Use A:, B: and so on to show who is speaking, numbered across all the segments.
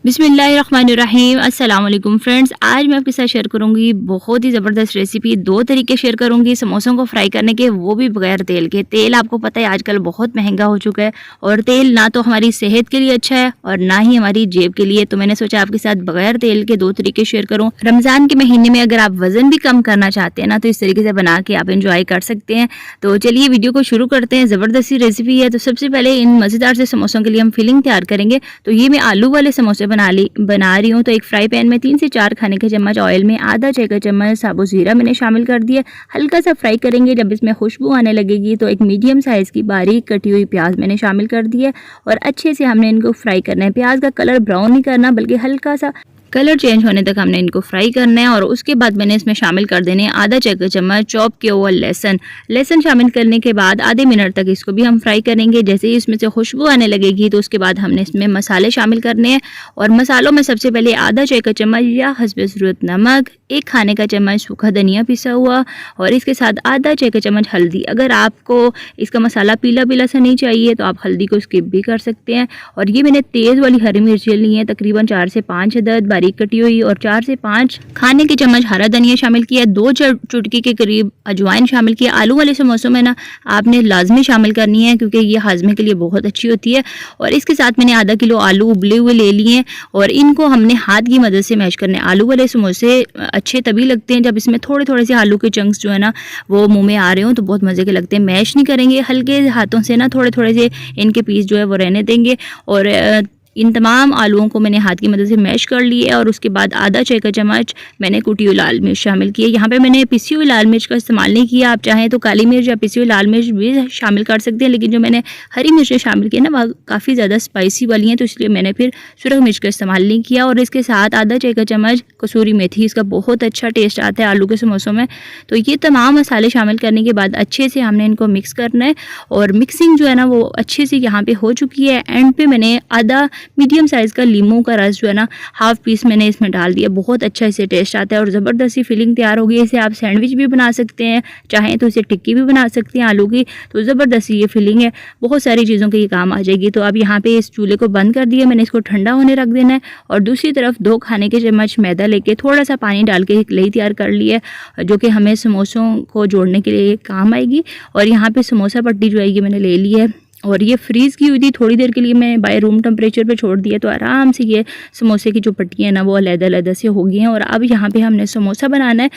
A: बिस्मिल्लाहिर्रहमानिर्रहीम। अस्सलाम वालेकुम फ्रेंड्स, आज मैं आपके साथ शेयर करूंगी बहुत ही ज़बरदस्त रेसिपी। दो तरीके शेयर करूंगी समोसों को फ्राई करने के, वो भी बगैर तेल के। तेल आपको पता है आजकल बहुत महंगा हो चुका है और तेल ना तो हमारी सेहत के लिए अच्छा है और ना ही हमारी जेब के लिए। तो मैंने सोचा आपके साथ बगैर तेल के दो तरीके शेयर करूँ। रमज़ान के महीने में अगर आप वज़न भी कम करना चाहते हैं ना, तो इस तरीके से बना के आप इंजॉय कर सकते हैं। तो चलिए वीडियो को शुरू करते हैं। ज़बरदस्त सी रेसिपी है। तो सबसे पहले इन मज़ेदार से समोसों के लिए हम फिलिंग तैयार करेंगे। तो ये मैं आलू वाले समोसे बना रही हूँ। तो एक फ्राई पैन में 3 से 4 खाने के चम्मच ऑयल में आधा चाय का चम्मच साबुत ज़ीरा मैंने शामिल कर दिया। हल्का सा फ्राई करेंगे। जब इसमें खुशबू आने लगेगी तो एक मीडियम साइज़ की बारीक कटी हुई प्याज मैंने शामिल कर दिया और अच्छे से हमने इनको फ्राई करना है। प्याज का कलर ब्राउन नहीं करना, बल्कि हल्का सा कलर चेंज होने तक हमने इनको फ्राई करना है। और उसके बाद मैंने इसमें शामिल कर देने आधा चाय का चम्मच चॉप किया हुआ लहसुन शामिल करने के बाद आधे मिनट तक इसको भी हम फ्राई करेंगे। जैसे ही इसमें से खुशबू आने लगेगी तो उसके बाद हमने इसमें मसाले शामिल करने हैं। और मसालों में सबसे पहले आधा चाय का चम्मच या हस्बे ज़रूरत नमक, 1 खाने का चम्मच सूखा धनिया पिसा हुआ और इसके साथ आधा चाय का चम्मच हल्दी। अगर आपको इसका मसाला पीला पीला सा नहीं चाहिए तो आप हल्दी को स्किप भी कर सकते हैं। और ये मैंने तेज़ वाली हरी मिर्च ली है, तकरीबन 4 से 5 अदद बारीक कटी हुई, और 4 से 5 खाने के चम्मच हरा धनिया शामिल किया। 2 चुटकी के करीब अजवाइन शामिल किया। आलू वाले समोसों में ना आपने लाजमी शामिल करनी है क्योंकि ये हाजमे के लिए बहुत अच्छी होती है। और इसके साथ मैंने आधा किलो आलू उबले हुए ले लिए और इनको हमने हाथ की मदद से मैश करने। आलू वाले समोसे अच्छे तभी लगते हैं जब इसमें थोड़े थोड़े से आलू के चंक्स जो है ना वो मुंह में आ रहे हो, तो बहुत मज़े के लगते हैं। मैश नहीं करेंगे, हल्के हाथों से ना थोड़े थोड़े से इनके पीस जो है वो रहने देंगे। और इन तमाम आलूओं को मैंने हाथ की मदद से मैश कर लिया और उसके बाद आधा चाय का चम्मच मैंने कुटी हुई लाल मिर्च शामिल की है। यहाँ पे मैंने पिसी हुई लाल मिर्च का इस्तेमाल नहीं किया। आप चाहें तो काली मिर्च या पिसी हुई लाल मिर्च भी शामिल कर सकते हैं, लेकिन जो मैंने हरी मिर्चें शामिल की ना वह काफ़ी ज़्यादा स्पाइसी वाली हैं, तो इसलिए मैंने फिर सुरख मिर्च का इस्तेमाल नहीं किया। और इसके साथ आधा चाय का चम्मच कसूरी मेथी, इसका बहुत अच्छा टेस्ट आता है आलू के समोसों में। तो ये तमाम मसाले शामिल करने के बाद अच्छे से हमने इनको मिक्स करना है। और मिक्सिंग जो है ना वो अच्छे से यहाँ पे हो चुकी है। एंड पे मैंने आधा मीडियम साइज़ का लीमू का रस जो है ना हाफ पीस मैंने इसमें डाल दिया। बहुत अच्छा इसे टेस्ट आता है और ज़बरदस्त सी फिलिंग तैयार हो गई। इसे आप सैंडविच भी बना सकते हैं, चाहें तो इसे टिक्की भी बना सकते हैं आलू की। तो ज़बरदस्त ये फिलिंग है, बहुत सारी चीज़ों के ये काम आ जाएगी। तो अब यहाँ पे इस चूल्हे को बंद कर दिया मैंने, इसको ठंडा होने रख देना है। और दूसरी तरफ 2 खाने के चम्मच मैदा लेके थोड़ा सा पानी डाल के एक लेई तैयार कर लिया है, जो कि हमें समोसों को जोड़ने के लिए काम आएगी। और यहाँ पे समोसा पट्टी जो है ये मैंने ले ली है और ये फ्रीज़ की हुई थी। थोड़ी देर के लिए मैं बाय रूम टेम्परेचर पे छोड़ दिया, तो आराम से ये समोसे की जो पट्टियाँ हैं ना वो अलग-अलग से हो गई हैं। और अब यहाँ पे हमने समोसा बनाना है।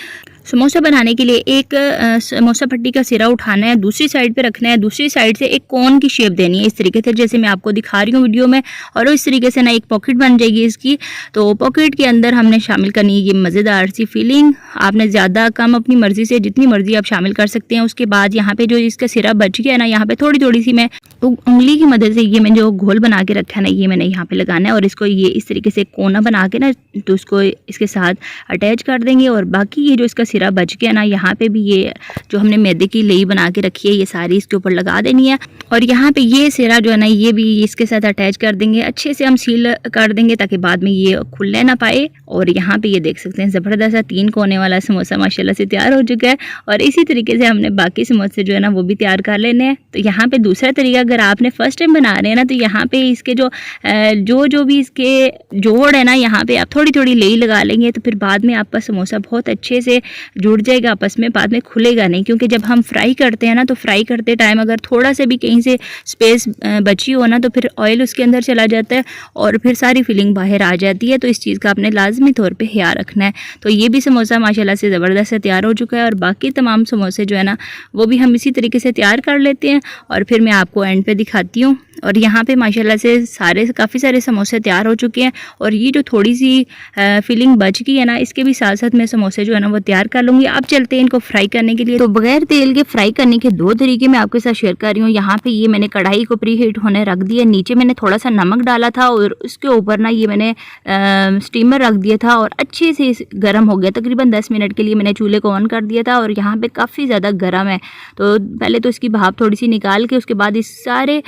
A: समोसा बनाने के लिए एक समोसा पट्टी का सिरा उठाना है, दूसरी साइड पे रखना है, दूसरी साइड से एक कोन की शेप देनी है इस तरीके से जैसे मैं आपको दिखा रही हूँ वीडियो में। और इस तरीके से ना एक पॉकेट बन जाएगी इसकी। तो पॉकेट के अंदर हमने शामिल करनी है ये मज़ेदार सी फिलिंग। आपने ज़्यादा कम अपनी मर्ज़ी से जितनी मर्ज़ी आप शामिल कर सकते हैं। उसके बाद यहाँ पे जो इसका सिरा बच गया ना, यहाँ पे थोड़ी थोड़ी सी मैं उंगली की मदद से ये मैंने जो घोल बना के रखा है ना ये मैंने यहाँ पे लगाना है। और इसको ये इस तरीके से कोना बना के ना तो उसको इसके साथ अटैच कर देंगे। और बाकी ये जो इसका सिरा बच गया ना, यहाँ पे भी ये जो हमने मैदे की लेई बना के रखी है ये सारी इसके ऊपर लगा देनी है। और यहाँ पे ये सिरा जो है ना ये भी इसके साथ अटैच कर देंगे। अच्छे से हम सील कर देंगे ताकि बाद में ये खुलने ना पाए। और यहाँ पे ये देख सकते हैं ज़बरदस्त 3 कोने वाला समोसा माशाल्लाह से तैयार हो चुका है। और इसी तरीके से हमने बाकी समोसे जो है ना वो भी तैयार कर लेने हैं। तो यहाँ पे दूसरा तरीका, अगर आपने फर्स्ट टाइम बना रहे हैं ना तो यहाँ पे इसके जो भी इसके जोड़ है ना यहाँ पे आप थोड़ी थोड़ी लेई लगा लेंगे, तो फिर बाद में आपका समोसा बहुत अच्छे से जुड़ जाएगा आपस में, बाद में खुलेगा नहीं। क्योंकि जब हम फ्राई करते हैं ना तो फ्राई करते टाइम अगर थोड़ा सा भी कहीं से स्पेस बची हो ना तो फिर ऑयल उसके अंदर चला जाता है और फिर सारी फिलिंग बाहर आ जाती है। तो इस चीज़ का आपने लाजमी तौर पे ख्याल रखना है। तो ये भी समोसा माशाल्लाह से ज़बरदस्त से तैयार हो चुका है। और बाकी तमाम समोसे जो है ना वो भी हम इसी तरीके से तैयार कर लेते हैं और फिर मैं आपको एंड पे दिखाती हूँ। और यहाँ पे माशाल्लाह से काफ़ी सारे समोसे तैयार हो चुके हैं। और ये जो थोड़ी सी फिलिंग बच गई है ना इसके भी साथ साथ मैं समोसे जो है ना वो तैयार कर लूँगी। अब चलते हैं इनको फ्राई करने के लिए। तो बगैर तेल के फ्राई करने के 2 तरीके मैं आपके साथ शेयर कर रही हूँ। यहाँ पे ये मैंने कढ़ाई को प्री हीट होने रख दिया, नीचे मैंने थोड़ा सा नमक डाला था और उसके ऊपर ना ये मैंने स्टीमर रख दिया था और अच्छे से गर्म हो गया। तकरीबन 10 मिनट के लिए मैंने चूल्हे को ऑन कर दिया था और यहाँ पे काफ़ी ज़्यादा गर्म है। तो पहले तो इसकी भाप थोड़ी सी निकाल के उसके बाद इस सारे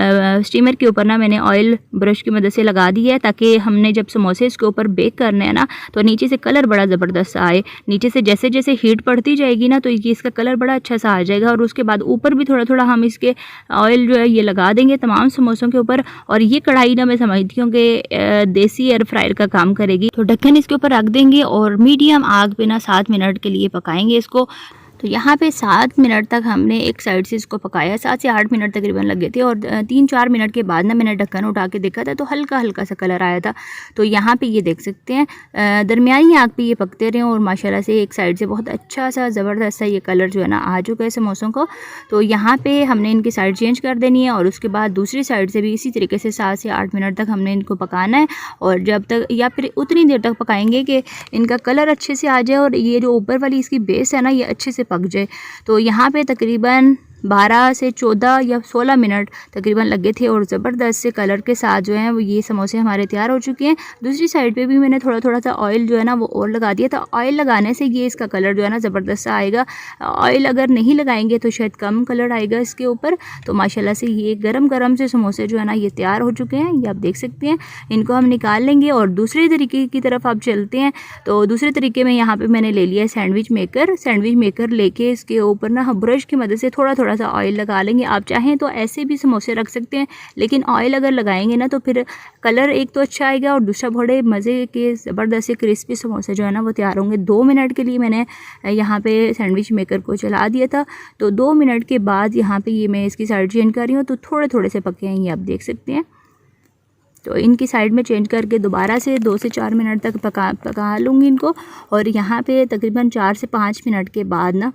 A: स्टीमर के ऊपर ना मैंने ऑयल ब्रश की मदद से लगा दी है ताकि हमने जब समोसे इसके ऊपर बेक करने हैं ना तो नीचे से कलर बड़ा ज़बरदस्त आए। नीचे से से जैसे जैसे हीट पड़ती जाएगी ना तो ये इसका कलर बड़ा अच्छा सा आ जाएगा। और उसके बाद ऊपर भी थोड़ा थोड़ा हम इसके ऑयल जो है ये लगा देंगे तमाम समोसों के ऊपर। और ये कढ़ाई ना मैं समझती हूँ कि देसी एयर फ्रायर का काम करेगी। तो ढक्कन इसके ऊपर रख देंगे और मीडियम आग पे ना 7 मिनट के लिए पकाएंगे इसको। तो यहाँ पे 7 मिनट तक हमने एक साइड से इसको पकाया, 7 से 8 मिनट तकरीबन लग गए थे। और 3-4 मिनट के बाद ना मैंने ढक्कन उठा के देखा था तो हल्का हल्का सा कलर आया था। तो यहाँ पे ये देख सकते हैं दरमियानी आग पे ये पकते रहे और माशाल्लाह से एक साइड से बहुत अच्छा सा ज़बरदस्त सा ये कलर जो है ना आ चुका है समोसों को। तो यहाँ पे हमने इनकी साइड चेंज कर देनी है और उसके बाद दूसरी साइड से भी इसी तरीके से 7 से 8 मिनट तक हमने इनको पकाना है। और जब तक या फिर उतनी देर तक पकाएंगे कि इनका कलर अच्छे से आ जाए और ये जो ऊपर वाली इसकी बेस है ना ये अच्छे से पक जाए। तो यहाँ पे तकरीबन 12 से 14 या 16 मिनट तकरीबन लगे थे और ज़बरदस्त से कलर के साथ जो है वो ये समोसे हमारे तैयार हो चुके हैं। दूसरी साइड पे भी मैंने थोड़ा थोड़ा सा ऑयल जो है ना वो और लगा दिया था। ऑयल लगाने से ये इसका कलर जो है ना ज़बरदस्त सा आएगा। ऑयल अगर नहीं लगाएंगे तो शायद कम कलर आएगा इसके ऊपर। तो माशाल्लाह से ये गरम गरम से समोसे जो है ना ये तैयार हो चुके हैं, ये आप देख सकते हैं। इनको हम निकाल लेंगे और दूसरे तरीके की तरफ आप चलते हैं। तो दूसरे तरीके में यहाँ पर मैंने ले लिया है सैंडविच मेकर लेके इसके ऊपर ना ब्रश की मदद से थोड़ा सा ऑयल लगा लेंगे। आप चाहें तो ऐसे भी समोसे रख सकते हैं, लेकिन ऑयल अगर लगाएंगे ना तो फिर कलर एक तो अच्छा आएगा और दूसरा बड़े मज़े के ज़बरदस्त से क्रिस्पी समोसे जो है ना वो तैयार होंगे। 2 मिनट के लिए मैंने यहाँ पे सैंडविच मेकर को चला दिया था। तो 2 मिनट के बाद यहाँ पे ये मैं इसकी साइड चेंज कर रही हूँ तो थोड़े थोड़े से पके हैं, ये आप देख सकते हैं। तो इनकी साइड में चेंज करके दोबारा से 2 से 4 मिनट तक पका लूँगी इनको। और यहाँ पे तकरीबन 4 से 5 मिनट के बाद ना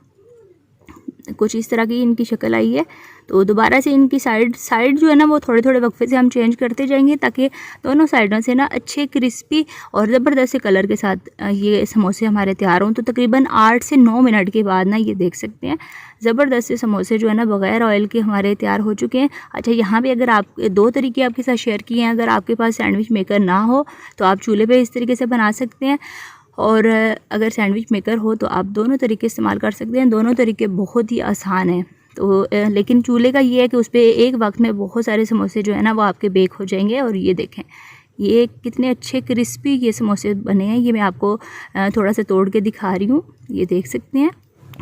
A: कुछ इस तरह की इनकी शक्ल आई है। तो दोबारा से इनकी साइड जो है ना वो थोड़े थोड़े वक्फे से हम चेंज करते जाएंगे ताकि दोनों साइडों से ना अच्छे क्रिस्पी और ज़बरदस्त से कलर के साथ ये समोसे हमारे तैयार हों। तो तकरीबन 8 से 9 मिनट के बाद ना ये देख सकते हैं ज़बरदस्त से समोसे जो है ना बग़ैर ऑयल के हमारे तैयार हो चुके हैं। अच्छा, यहाँ पे अगर आप 2 तरीके आपके साथ शेयर किए हैं। अगर आपके पास सैंडविच मेकर ना हो तो आप चूल्हे पे इस तरीके से बना सकते हैं, और अगर सैंडविच मेकर हो तो आप दोनों तरीके इस्तेमाल कर सकते हैं। दोनों तरीके बहुत ही आसान हैं। तो लेकिन चूल्हे का ये है कि उस पर एक वक्त में बहुत सारे समोसे जो है ना वो आपके बेक हो जाएंगे। और ये देखें ये कितने अच्छे क्रिस्पी ये समोसे बने हैं। ये मैं आपको थोड़ा सा तोड़ के दिखा रही हूँ, ये देख सकते हैं।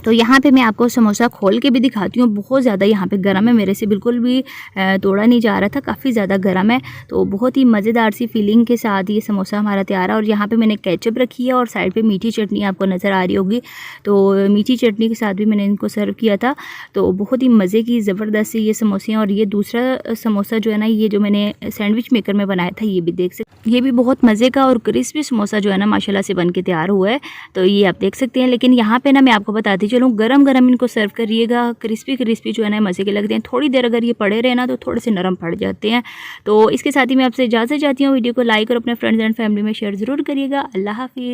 A: तो यहाँ पे मैं आपको समोसा खोल के भी दिखाती हूँ। बहुत ज़्यादा यहाँ पे गर्म है, मेरे से बिल्कुल भी तोड़ा नहीं जा रहा था, काफ़ी ज़्यादा गर्म है। तो बहुत ही मज़ेदार सी फीलिंग के साथ ये समोसा हमारा तैयार है। और यहाँ पे मैंने केचप रखी है और साइड पे मीठी चटनी आपको नज़र आ रही होगी। तो मीठी चटनी के साथ भी मैंने इनको सर्व किया था। तो बहुत ही मज़े की ज़बरदस्त ये समोसे हैं। और ये दूसरा समोसा जो है ना ये जो मैंने सैंडविच मेकर में बनाया था, ये भी देख सकते, ये भी बहुत मज़े का और क्रिस्पी समोसा जो है ना माशाल्लाह से बन के तैयार हुआ है। तो ये आप देख सकते हैं। लेकिन यहाँ पे ना मैं आपको बताती चलो गरम गरम इनको सर्व करिएगा। क्रिस्पी जो है ना मज़े के लगते हैं। थोड़ी देर अगर ये पड़े रहे ना तो थोड़े से नरम पड़ जाते हैं। तो इसके साथ ही मैं आपसे इजाज़त चाहती हूँ। वीडियो को लाइक और अपने फ्रेंड्स एंड फैमिली में शेयर ज़रूर करिएगा। अल्लाह हाफिज़।